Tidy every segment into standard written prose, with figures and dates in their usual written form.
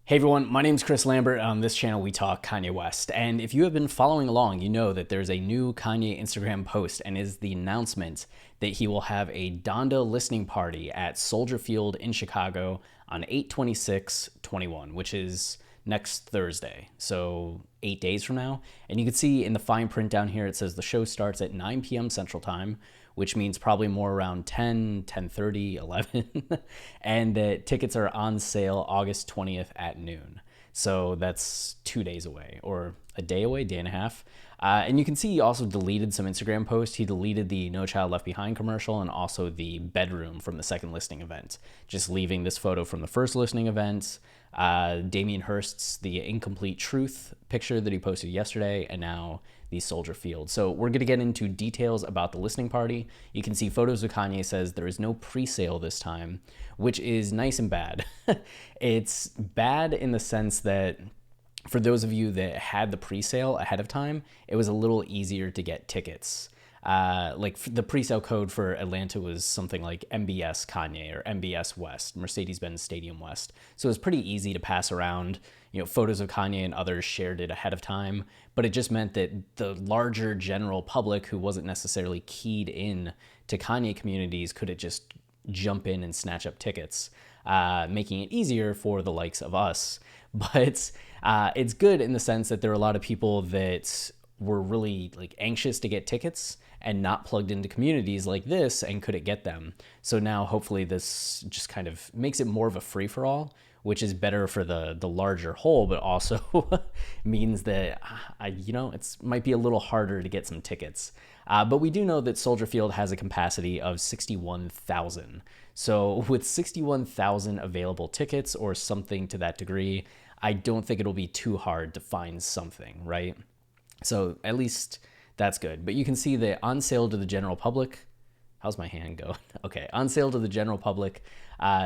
Hey everyone, my name is Chris Lambert. On this channel, we talk Kanye West. And if you have been following along, you know that there's a new Kanye Instagram post and is the announcement that he will have a Donda listening party at Soldier Field in Chicago on 8/26/21, which is next Thursday. So 8 days from now. And you can see in the fine print down here, it says the show starts at 9 p.m. Central Time, which means probably more around 10, 10:30, 11. And the tickets are on sale August 20th at noon. So that's 2 days away, or a day away, day and a half. And you can see he also deleted some Instagram posts. He deleted the No Child Left Behind commercial and also the bedroom from the second listening event, just leaving this photo from the first listening event, Damien Hirst's The Incomplete Truth picture that he posted yesterday, and now the Soldier Field. So we're going to get into details about the listening party. You can see photos of Kanye says there is no pre-sale this time, which is nice and bad. It's bad in the sense that for those of you that had the pre-sale ahead of time, it was a little easier to get tickets. Like the pre-sale code for Atlanta was something like MBS Kanye or MBS West, Mercedes-Benz Stadium West. So it was pretty easy to pass around, photos of Kanye and others shared it ahead of time. But it just meant that the larger general public who wasn't necessarily keyed in to Kanye communities could just jump in and snatch up tickets, making it easier for the likes of us. But it's good in the sense that there are a lot of people that were really anxious to get tickets and not plugged into communities like this and couldn't get them. So now hopefully this just kind of makes it more of a free-for-all, which is better for the larger whole, but also means that it might be a little harder to get some tickets. But we do know that Soldier Field has a capacity of 61,000. So with 61,000 available tickets or something to that degree, I don't think it'll be too hard to find something, right? So at least that's good. But you can see that on sale to the general public, how's my hand go? Okay, on sale to the general public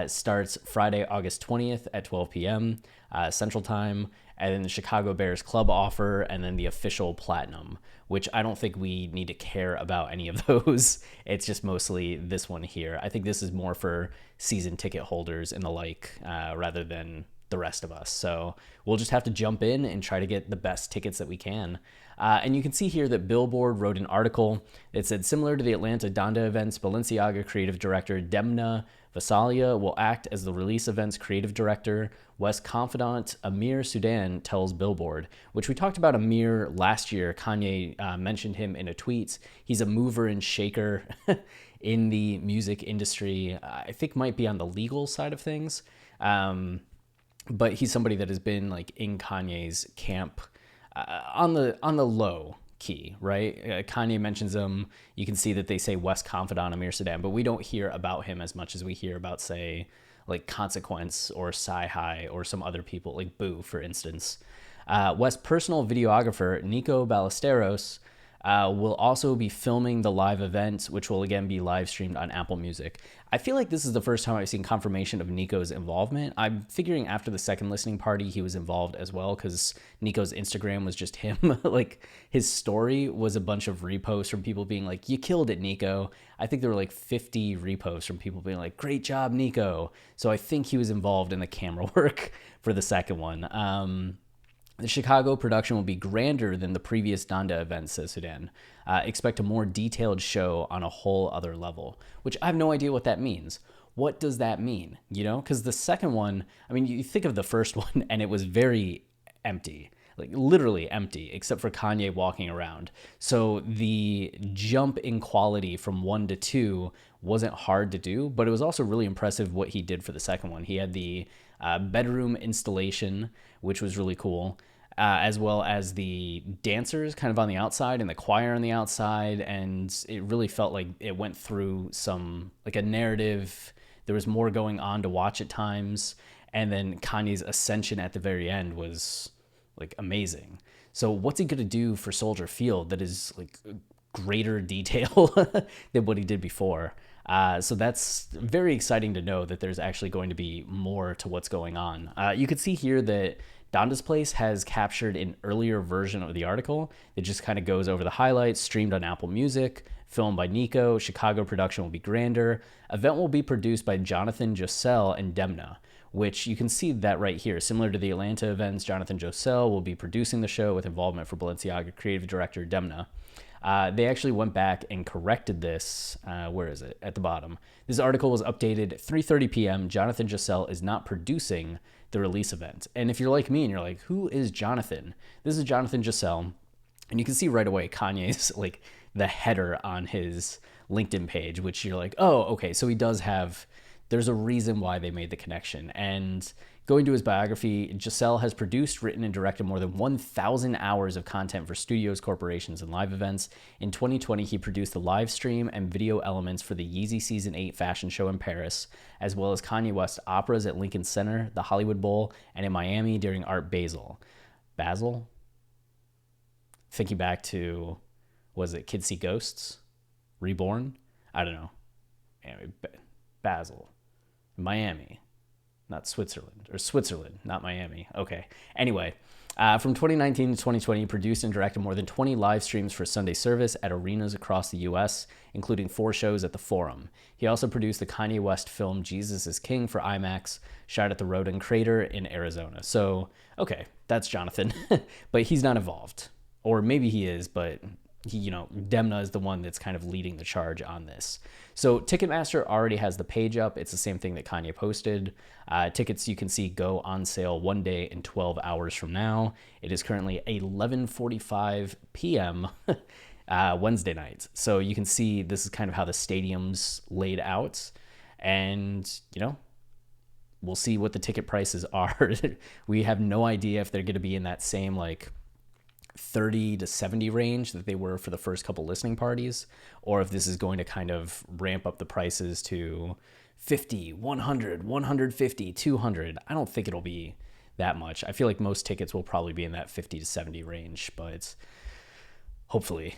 starts Friday, August 20th at 12 p.m. Central Time, and then the Chicago Bears Club offer, and then the official Platinum, which I don't think we need to care about any of those. It's just mostly this one here. I think this is more for season ticket holders and the like, rather than the rest of us. So we'll just have to jump in and try to get the best tickets that we can. And you can see here that Billboard wrote an article that said, similar to the Atlanta Donda events, Balenciaga creative director Demna Vasalia will act as the release event's creative director. West confidant Amir Sudan tells Billboard, which we talked about Amir last year. Kanye mentioned him in a tweet. He's a mover and shaker in the music industry. I think might be on the legal side of things. But he's somebody that has been in Kanye's camp on the low key, right? Kanye mentions him. You can see that they say West confidant Amir Sudan, but we don't hear about him as much as we hear about, say, Consequence or Sci-Hi or some other people, like Boo, for instance. West's personal videographer, Nico Ballesteros, will also be filming the live event, which will again be live streamed on Apple Music. I feel like this is the first time I've seen confirmation of Nico's involvement. I'm figuring after the second listening party, he was involved as well, because Nico's Instagram was just him. His story was a bunch of reposts from people being like, "You killed it, Nico." I think there were 50 reposts from people being like, "Great job, Nico." So I think he was involved in the camera work for the second one. The Chicago production will be grander than the previous Donda event, says Sudan. Expect a more detailed show on a whole other level, which I have no idea what that means. What does that mean? Because the second one, you think of the first one and it was very empty, literally empty, except for Kanye walking around. So the jump in quality from 1 to 2 wasn't hard to do, but it was also really impressive what he did for the second one. He had the bedroom installation, which was really cool, as well as the dancers kind of on the outside and the choir on the outside. And it really felt like it went through a narrative. There was more going on to watch at times. And then Kanye's ascension at the very end was amazing. So what's he going to do for Soldier Field that is greater detail than what he did before? So that's very exciting to know that there's actually going to be more to what's going on. You could see here that Donda's Place has captured an earlier version of the article. It just kind of goes over the highlights, streamed on Apple Music, filmed by Nico. Chicago production will be grander. Event will be produced by Jonathan Giselle and Demna, which you can see that right here. Similar to the Atlanta events, Jonathan Josell will be producing the show with involvement for Balenciaga creative director Demna. They actually went back and corrected this. Where is it? At the bottom. This article was updated at 3:30 p.m. Jonathan Josell is not producing the release event. And if you're like me and you're like, who is Jonathan? This is Jonathan Josell. And you can see right away Kanye's like the header on his LinkedIn page, which you're like, oh, okay. So he does have, there's a reason why they made the connection. And going to his biography, Josell has produced, written, and directed more than 1,000 hours of content for studios, corporations, and live events. In 2020, he produced the live stream and video elements for the Yeezy Season 8 fashion show in Paris, as well as Kanye West operas at Lincoln Center, the Hollywood Bowl, and in Miami during Art Basel. Basel? Thinking back to, was it Kids See Ghosts? Reborn? I don't know. Anyway, Basel. Miami. Not Switzerland, or Switzerland, not Miami. Okay. Anyway, from 2019 to 2020, he produced and directed more than 20 live streams for Sunday service at arenas across the U.S., including 4 shows at the Forum. He also produced the Kanye West film Jesus is King for IMAX, shot at the Rodin Crater in Arizona. So, okay, that's Jonathan, but he's not involved. Or maybe he is, but he, Demna is the one that's kind of leading the charge on this. So Ticketmaster already has the page up. It's the same thing that Kanye posted. Tickets you can see go on sale 1 day and 12 hours from now. It is currently 11:45 p.m. Wednesday night. So you can see this is kind of how the stadium's laid out. And, we'll see what the ticket prices are. We have no idea if they're going to be in that same, 30 to 70 range that they were for the first couple listening parties, or if this is going to kind of ramp up the prices to 50, 100, 150, 200. I don't think it'll be that much. I feel like most tickets will probably be in that 50 to 70 range, but hopefully,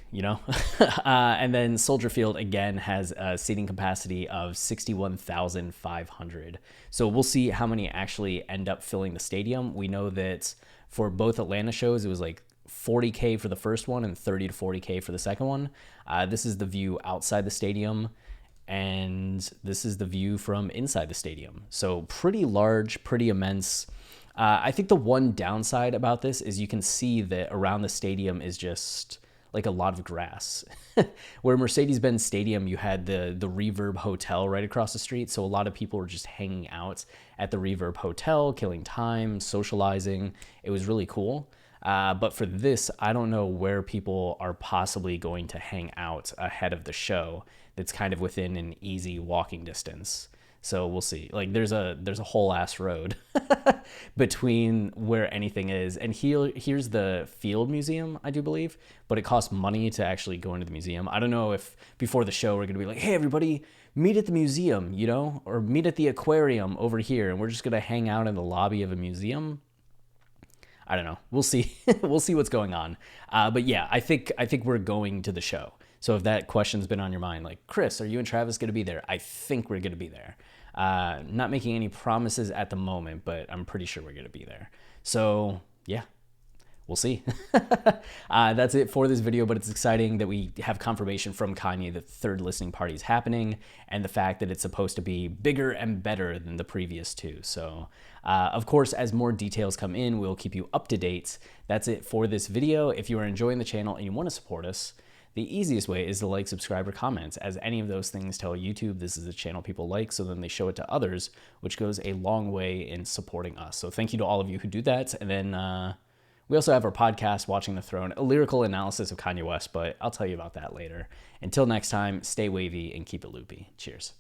and then Soldier Field again has a seating capacity of 61,500. So we'll see how many actually end up filling the stadium. We know that for both Atlanta shows, it was like 40K for the first one and 30 to 40K for the second one. This is the view outside the stadium, and this is the view from inside the stadium. So pretty large, pretty immense. I think the one downside about this is you can see that around the stadium is just like a lot of grass. Where Mercedes-Benz Stadium, you had the Reverb Hotel right across the street. So a lot of people were just hanging out at the Reverb Hotel, killing time, socializing. It was really cool. But for this, I don't know where people are possibly going to hang out ahead of the show that's kind of within an easy walking distance. So we'll see. There's a whole ass road between where anything is. And here's the Field Museum, I do believe, but it costs money to actually go into the museum. I don't know if before the show we're going to be like, hey, everybody, meet at the museum, or meet at the aquarium over here. And we're just going to hang out in the lobby of a museum. I don't know. We'll see. We'll see what's going on. But yeah, I think we're going to the show. So if that question's been on your mind, like, Chris, are you and Travis going to be there? I think we're going to be there. Not making any promises at the moment, but I'm pretty sure we're going to be there. So yeah, we'll see. That's it for this video, but it's exciting that we have confirmation from Kanye that the third listening party is happening, and the fact that it's supposed to be bigger and better than the previous two. So of course, as more details come in, we'll keep you up to date. That's it for this video. If you are enjoying the channel and you want to support us, the easiest way is to like, subscribe, or comment, as any of those things tell YouTube this is a channel people like, so then they show it to others, which goes a long way in supporting us. So thank you to all of you who do that. And then we also have our podcast, Watching the Throne, a lyrical analysis of Kanye West, but I'll tell you about that later. Until next time, stay wavy and keep it loopy. Cheers.